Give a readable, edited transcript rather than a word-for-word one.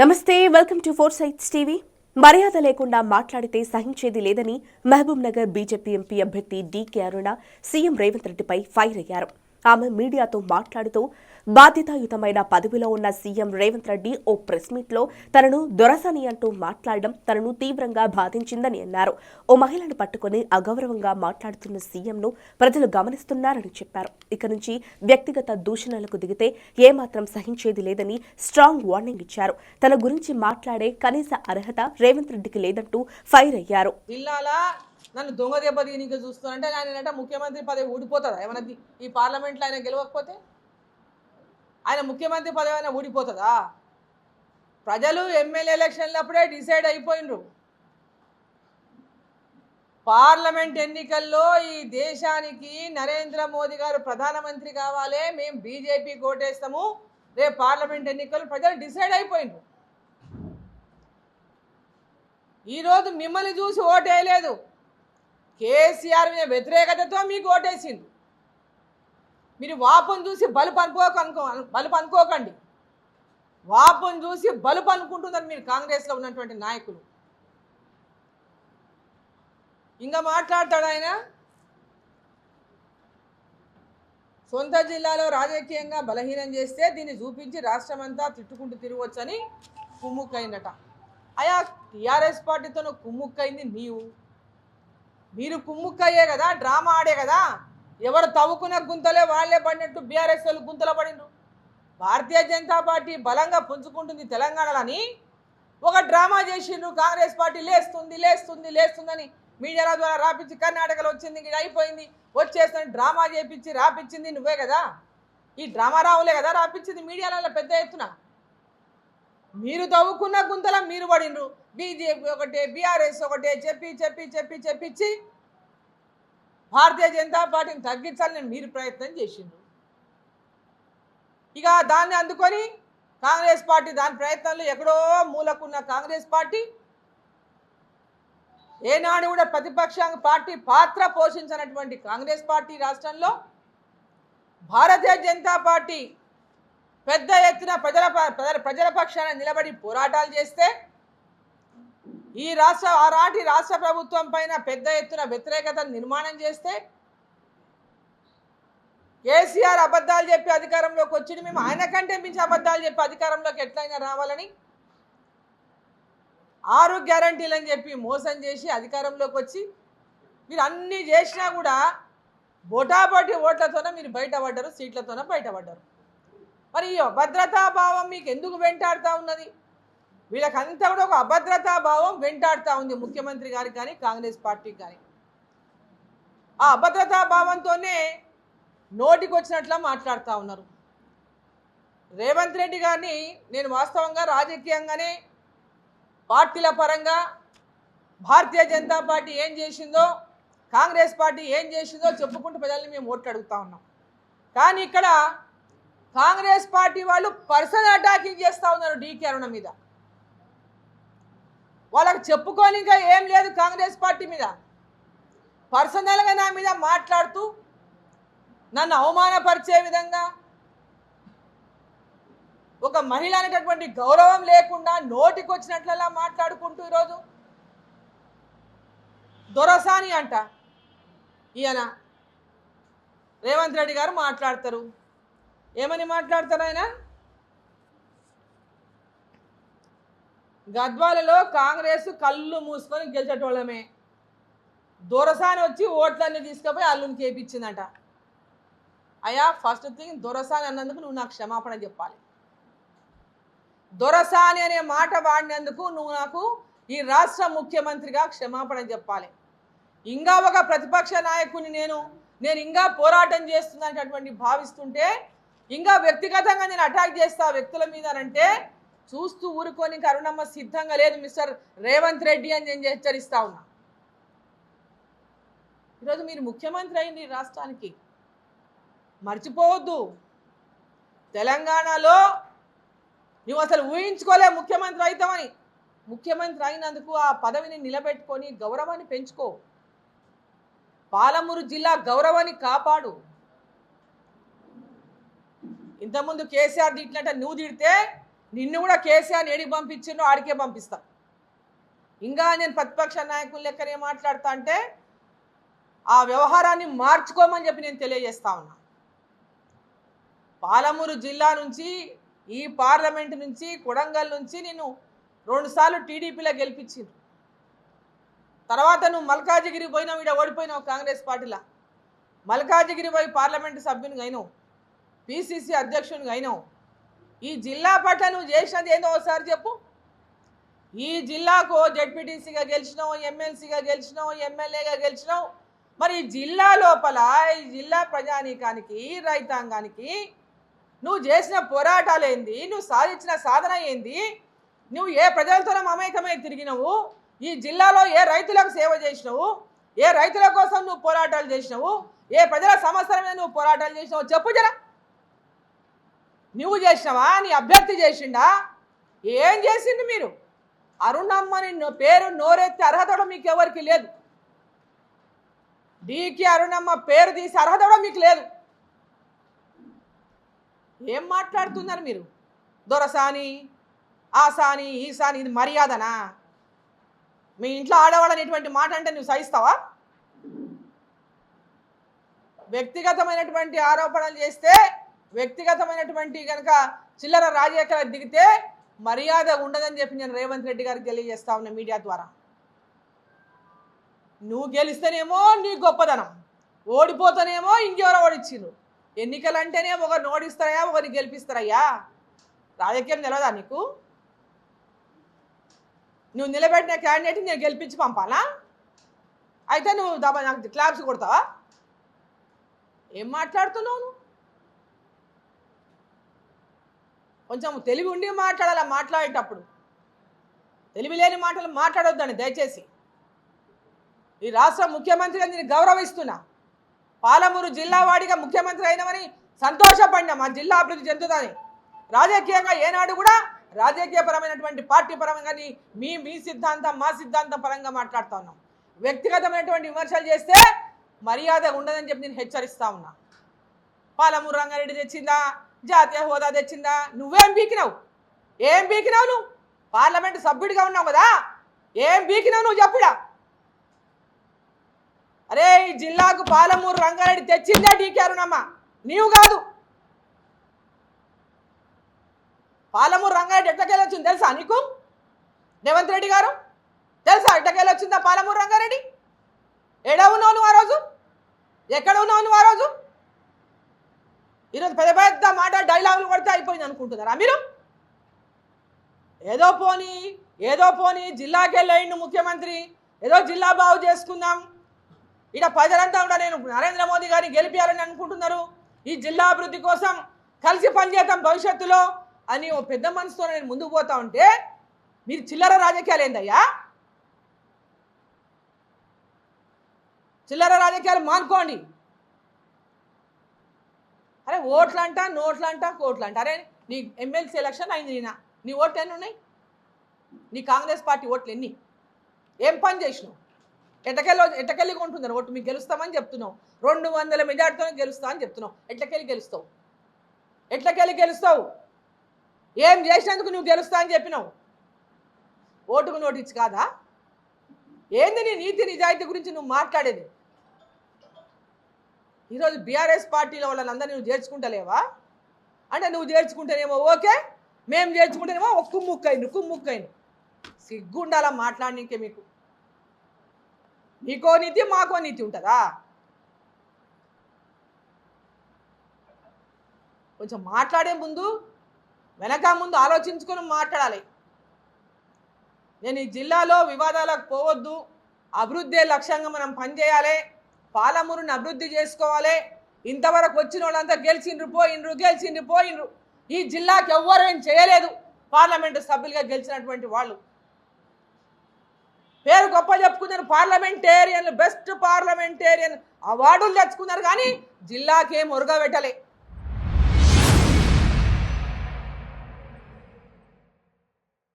నమస్తే, welcome to four sights TV. మర్యాద లేకుండా మాట్లాడితే సహించేది లేదని మహబూబ్ నగర్ బీజేపీ ఎంపీ అభ్యర్థి డీకే అరుణ సీఎం రేవంత్ రెడ్డిపై ఫైర్ అయ్యారు. ఆమె మీడియాతో మాట్లాడుతూ బాధ్యతాయుతమైన పదవిలో ఉన్న సీఎం రేవంత్ రెడ్డి ఓ ప్రెస్ మీట్లో తనను దొరసని అంటూ మాట్లాడడం తనను తీవ్రంగా బాధించిందని అన్నారు. ఓ మహిళను పట్టుకుని అగౌరవంగా మాట్లాడుతున్న సీఎంను ప్రజలు గమనిస్తున్నారని చెప్పారు. ఇక నుంచి వ్యక్తిగత దూషణలకు దిగితే ఏమాత్రం సహించేది లేదని స్ట్రాంగ్ వార్నింగ్ ఇచ్చారు. తన గురించి మాట్లాడే కనీస అర్హత రేవంత్ రెడ్డికి లేదంటూ ఫైర్ అయ్యారు. నన్ను దొంగ దెబ్బ దీనికి చూస్తానంటే ఆయన ముఖ్యమంత్రి పదవి ఊడిపోతుందా? ఏమన్నా ఈ పార్లమెంట్లో ఆయన గెలవకపోతే ఆయన ముఖ్యమంత్రి పదవి అయినా ఊడిపోతుందా? ప్రజలు ఎమ్మెల్యే ఎలక్షన్లప్పుడే డిసైడ్ అయిపోయినరు. పార్లమెంట్ ఎన్నికల్లో ఈ దేశానికి నరేంద్ర మోదీ గారు ప్రధానమంత్రి కావాలి, మేము బీజేపీ ఓటేస్తాము, రేపు పార్లమెంట్ ఎన్నికలు ప్రజలు డిసైడ్ అయిపోయినరు. ఈరోజు మిమ్మల్ని చూసి ఓటేయలేదు, కేసీఆర్ మీద వ్యతిరేకతతో మీకు ఓటేసింది. మీరు వాపును చూసి బలుపు అనుకోకండి. వాపును చూసి బలుపు అనుకుంటున్నారు మీరు కాంగ్రెస్లో ఉన్నటువంటి నాయకులు. ఇంకా మాట్లాడతాడు ఆయన. సొంత జిల్లాలో రాజకీయంగా బలహీనం చేస్తే దీన్ని చూపించి రాష్ట్రమంతా తిట్టుకుంటూ తిరగవచ్చని కుమ్ముక్కైందట. అయా టీఆర్ఎస్ పార్టీతో కుమ్ముక్కైంది మీరు కుమ్ముక్కయ్యే కదా, డ్రామా ఆడే కదా. ఎవరు తవ్వుకున్న గుంతలే వాళ్లే పడినట్టు బీఆర్ఎస్ వాళ్ళు గుంతలో పడినరు. భారతీయ జనతా పార్టీ బలంగా పుంజుకుంటుంది తెలంగాణలోని ఒక డ్రామా చేసిండ్రు. కాంగ్రెస్ పార్టీ లేస్తుందని మీడియాల ద్వారా రాపించి కర్ణాటకలో వచ్చింది, ఇక్కడ అయిపోయింది, వచ్చేస్తుంది డ్రామా చేపించి రాపించింది నువ్వే కదా. ఈ డ్రామా రావులే కదా రాపించింది మీడియాలలో పెద్ద ఎత్తున. మీరు తవ్వుకున్న గుంతల మీరు పడినరు. బీజేపీ ఒకటే, బీఆర్ఎస్ ఒకటే చెప్పించి భారతీయ జనతా పార్టీని తగ్గించాలని మీరు ప్రయత్నం చేసిండ్రు. ఇక దాన్ని అందుకొని కాంగ్రెస్ పార్టీ దాని ప్రయత్నంలో ఎక్కడో మూలకున్న కాంగ్రెస్ పార్టీ ఏనాడు కూడా ప్రతిపక్ష పార్టీ పాత్ర పోషించినటువంటి కాంగ్రెస్ పార్టీ రాష్ట్రంలో భారతీయ జనతా పార్టీ పెద్ద ఎత్తున ప్రజల పక్షాన నిలబడి పోరాటాలు చేస్తే ఆనాటి రాష్ట్ర ప్రభుత్వం పైన పెద్ద ఎత్తున వ్యతిరేకతను నిర్మాణం చేస్తే కేసీఆర్ అబద్ధాలు చెప్పి అధికారంలోకి వచ్చి మేము ఆయన కంటే మించి అబద్ధాలు చెప్పి అధికారంలోకి ఎట్లయినా రావాలని 6 గ్యారంటీలని చెప్పి మోసం చేసి అధికారంలోకి వచ్చి మీరు అన్నీ చేసినా కూడా బోటాబోటి ఓట్లతోనే మీరు బయటపడ్డారు, సీట్లతోనే బయటపడ్డారు. మరి ఈ అభద్రతా భావం మీకు ఎందుకు వెంటాడుతూ ఉన్నది? వీళ్ళకంతా కూడా ఒక అభద్రతా భావం వెంటాడుతూ ఉంది ముఖ్యమంత్రి గారికి కానీ కాంగ్రెస్ పార్టీకి కానీ. ఆ అభద్రతా భావంతోనే నోటికి వచ్చినట్లా మాట్లాడుతూ ఉన్నారు. రేవంత్ రెడ్డి గారిని నేను వాస్తవంగా రాజకీయంగానే పార్టీల పరంగా భారతీయ జనతా పార్టీ ఏం చేసిందో, కాంగ్రెస్ పార్టీ ఏం చేసిందో చెప్పుకుంటూ ప్రజల్ని మేము ఓట్లు అడుగుతూ ఉన్నాం. కానీ ఇక్కడ కాంగ్రెస్ పార్టీ వాళ్ళు పర్సనల్ అటాకింగ్ చేస్తూ ఉన్నారు డీకే అరుణ మీద. వాళ్ళకి చెప్పుకొని ఇంకా ఏం లేదు కాంగ్రెస్ పార్టీ మీద. పర్సనల్గా నా మీద మాట్లాడుతూ నన్ను అవమానపరిచే విధంగా, ఒక మహిళ అనేటటువంటి గౌరవం లేకుండా నోటికి వచ్చినట్లలా మాట్లాడుకుంటూ ఈరోజు దొరసాని అంట ఈయన రేవంత్ రెడ్డి గారు మాట్లాడతారు. ఏమని మాట్లాడతారు ఆయన? గద్వాలలో కాంగ్రెస్ కళ్ళు మూసుకొని గెలిచేటోళ్ళమే, దొరసాని వచ్చి ఓట్లన్నీ తీసుకుపోయి అల్లుని కేపించిందట. అయ్యా, ఫస్ట్ థింగ్, దొరసాని అన్నందుకు నువ్వు నాకు క్షమాపణ చెప్పాలి. దొరసాని అనే మాట వాడినందుకు నువ్వు నాకు ఈ రాష్ట్ర ముఖ్యమంత్రిగా క్షమాపణ చెప్పాలి. ఇంకా ఒక ప్రతిపక్ష నాయకుని నేను ఇంకా పోరాటం చేస్తున్నటువంటి భావిస్తుంటే, ఇంకా వ్యక్తిగతంగా నేను అటాక్ చేస్తా వ్యక్తుల మీద అంటే చూస్తూ ఊరుకొని అరుణమ్మ సిద్ధంగా లేదు మిస్టర్ రేవంత్ రెడ్డి అని నేను హెచ్చరిస్తా ఉన్నా. ఈరోజు మీరు ముఖ్యమంత్రి అయింది ఈ రాష్ట్రానికి, మర్చిపోవద్దు. తెలంగాణలో నువ్వు అసలు ఊహించుకోలే ముఖ్యమంత్రి అవుతామని. ముఖ్యమంత్రి అయినందుకు ఆ పదవిని నిలబెట్టుకొని గౌరవాన్ని పెంచుకో. పాలమూరు జిల్లా గౌరవాన్ని కాపాడు. ఇంతకుముందు కేసీఆర్ తిట్టినట్ట నువ్వు తిడితే నిన్ను కూడా కేసీఆర్ ఏడికి పంపించిండో ఆడికే పంపిస్తా. ఇంకా నేను ప్రతిపక్ష నాయకుల లెక్కనే మాట్లాడతా అంటే ఆ వ్యవహారాన్ని మార్చుకోమని చెప్పి నేను తెలియజేస్తా ఉన్నా. పాలమూరు జిల్లా నుంచి, ఈ పార్లమెంటు నుంచి, కొడంగల్ నుంచి నిన్ను 2 సార్లు టీడీపీలో గెలిపించిండ్రు. తర్వాత నువ్వు మల్కాజిగిరి పోయినావు, ఇక్కడ ఓడిపోయినావు కాంగ్రెస్ పార్టీలో. మల్కాజిగిరి పోయి పార్లమెంటు సభ్యునిగా అయినావు, పిసిసి అధ్యక్షునిగా అయినావు. ఈ జిల్లా పట్ల నువ్వు చేసినది ఏందో ఒకసారి చెప్పు. ఈ జిల్లాకు జెడ్పీటీసీగా గెలిచినావు, ఎమ్మెల్సీగా గెలిచినావు, ఎమ్మెల్యేగా గెలిచినావు. మరి ఈ జిల్లా లోపల ఈ జిల్లా ప్రజానీకానికి, రైతాంగానికి నువ్వు చేసిన పోరాటాలు ఏంది, నువ్వు సాధించిన సాధన ఏంది, నువ్వు ఏ ప్రజలతోనే మమేకమై తిరిగినవు, ఈ జిల్లాలో ఏ రైతులకు సేవ చేసినావు, ఏ రైతుల కోసం నువ్వు పోరాటాలు చేసినావు, ఏ ప్రజల సమస్యల మీద నువ్వు పోరాటాలు చేసినావు చెప్పు జరా. నువ్వు చేసినావా, నీ అభ్యర్థి చేసిండా, ఏం చేసిండు మీరు? అరుణమ్మని పేరు నోరెత్తే అర్హత కూడా మీకు ఎవరికి లేదు. డీకే అరుణమ్మ పేరు తీసే అర్హత కూడా మీకు లేదు. ఏం మాట్లాడుతున్నారు మీరు? దొరసాని, ఆసాని, ఈసాని, ఇది మర్యాదనా? మీ ఇంట్లో ఆడవాళ్ళని ఇటువంటి మాట అంటే నువ్వు సహిస్తావా? వ్యక్తిగతమైనటువంటి ఆరోపణలు చేస్తే, వ్యక్తిగతమైనటువంటి కనుక చిల్లర రాజకీయాలకు దిగితే మర్యాద ఉండదని చెప్పి నేను రేవంత్ రెడ్డి గారికి తెలియజేస్తా ఉన్నా మీడియా ద్వారా. నువ్వు గెలిస్తేనేమో నీ గొప్పదనం, ఓడిపోతానేమో ఇంకెవరో ఓడిచ్చిండ్రు. ఎన్నికలు అంటేనే ఒకరిని ఓడిస్తారయ్యా, ఒకరిని గెలిపిస్తారయ్యా. రాజకీయం తెలియదా నీకు? నువ్వు నిలబెట్టిన క్యాండిడేట్ని నేను గెలిపించి పంపాలా? అయితే నువ్వు నాకు క్లాప్స్ కొడతావా? ఏం మాట్లాడుతున్నావు నువ్వు? కొంచెం తెలివి ఉండి మాట్లాడాలా మాట్లాడేటప్పుడు. తెలివి లేని మాటలు మాట్లాడొద్దండి దయచేసి. ఈ రాష్ట్ర ముఖ్యమంత్రిగా నేను గౌరవిస్తున్నా. పాలమూరు జిల్లా వాడిగా ముఖ్యమంత్రి అయినవని సంతోషపడినా, మా జిల్లా అభివృద్ధి చెందుతుందని. రాజకీయంగా ఏనాడు కూడా రాజకీయపరమైనటువంటి పార్టీ పరంగా మీ సిద్ధాంతం, మా సిద్ధాంతం పరంగా మాట్లాడుతూ ఉన్నాం. వ్యక్తిగతమైనటువంటి విమర్శలు చేస్తే మర్యాద ఉండదని చెప్పి నేను హెచ్చరిస్తా ఉన్నా. పాలమూరు రంగారెడ్డి తెచ్చిందా, జాతీయ హోదా తెచ్చిందా? నువ్వేం బీకినావు? ఏం బీకినావు? నువ్వు పార్లమెంటు సభ్యుడిగా ఉన్నావు కదా, ఏం బీకినావు నువ్వు చెప్పుడా? అరే ఈ జిల్లాకు పాలమూరు రంగారెడ్డి తెచ్చిందే డీకే అరుణమ్మ, నీవు కాదు. పాలమూరు రంగారెడ్డి ఎట్టకెళ్ళి వచ్చింది తెలుసా నీకు? రేవంత్ రెడ్డి గారు తెలుసా ఎట్టకెళ్ళి వచ్చిందా పాలమూరు రంగారెడ్డి? ఎక్కడ ఉన్నావు నువ్వు ఆ రోజు? ఎక్కడ ఉన్నావు నువ్వు ఆ రోజు? ఈరోజు పెద్ద పెద్ద మాట డైలాగులు కొడితే అయిపోయింది అనుకుంటున్నారా మీరు? ఏదో పోనీ జిల్లాకి వెళ్ళిండు ముఖ్యమంత్రి, ఏదో జిల్లా బాగు చేసుకుందాం, ఇక ప్రజలంతా కూడా నేను నరేంద్ర మోదీ గారిని గెలిపించాలని అనుకుంటున్నారు, ఈ జిల్లా అభివృద్ధి కోసం కలిసి పనిచేద్దాం భవిష్యత్తులో అని ఓ పెద్ద మనసుతో నేను ముందుకు పోతా ఉంటే మీరు చిల్లర రాజకీయాలు ఏందయ్యా? చిల్లర రాజకీయాలు మానుకోండి. అరే ఓట్లంట, నోట్లంట, కోట్లంట. అరే నీ ఎమ్మెల్సీ ఎలక్షన్ అయింది, నీ ఓట్లు ఎన్ని ఉన్నాయి? నీ కాంగ్రెస్ పార్టీ ఓట్లు ఎన్ని? ఏం పని చేసినావు? ఎట్టకెళ్ళి కొంటున్నారు ఓటు? మీకు గెలుస్తామని చెప్తున్నావు, 200 మెజార్టీతో గెలుస్తా అని చెప్తున్నావు. ఎట్లకెళ్ళి గెలుస్తావు? ఏం చేసినందుకు నువ్వు గెలుస్తా అని చెప్పినావు? ఓటుకు నోటిచ్చి కాదా? ఏంది నీ నీతి నిజాయితీ గురించి నువ్వు మాట్లాడేది? ఈరోజు బీఆర్ఎస్ పార్టీలో వాళ్ళందరినీ నువ్వు చేర్చుకుంటలేవా? అంటే నువ్వు చేర్చుకుంటేనేమో ఓకే, మేము చేర్చుకుంటేనేమో ఒక కుమ్ముక్కైండు. సిగ్గుండాలా మాట్లాడనీకే మీకు? నీకో నీతి మాకో నీతి ఉంటుందా? కొంచెం మాట్లాడే ముందు వెనక ముందు ఆలోచించుకొని మాట్లాడాలి. నేను ఈ జిల్లాలో వివాదాలకు పోవద్దు, అభివృద్ధి లక్ష్యంగా మనం పనిచేయాలి, పాలమూరుని అభివృద్ధి చేసుకోవాలి. ఇంతవరకు వచ్చిన వాళ్ళంతా గెలిచిండ్రు. ఈ జిల్లాకి ఎవ్వరేం చేయలేదు పార్లమెంటు సభ్యులుగా గెలిచినటువంటి వాళ్ళు. పేరు గొప్ప చెప్పుకున్నారు, పార్లమెంటేరియన్లు, బెస్ట్ పార్లమెంటేరియన్ అవార్డులు తెచ్చుకున్నారు, కానీ జిల్లాకేం ఒరుగబెట్టలే.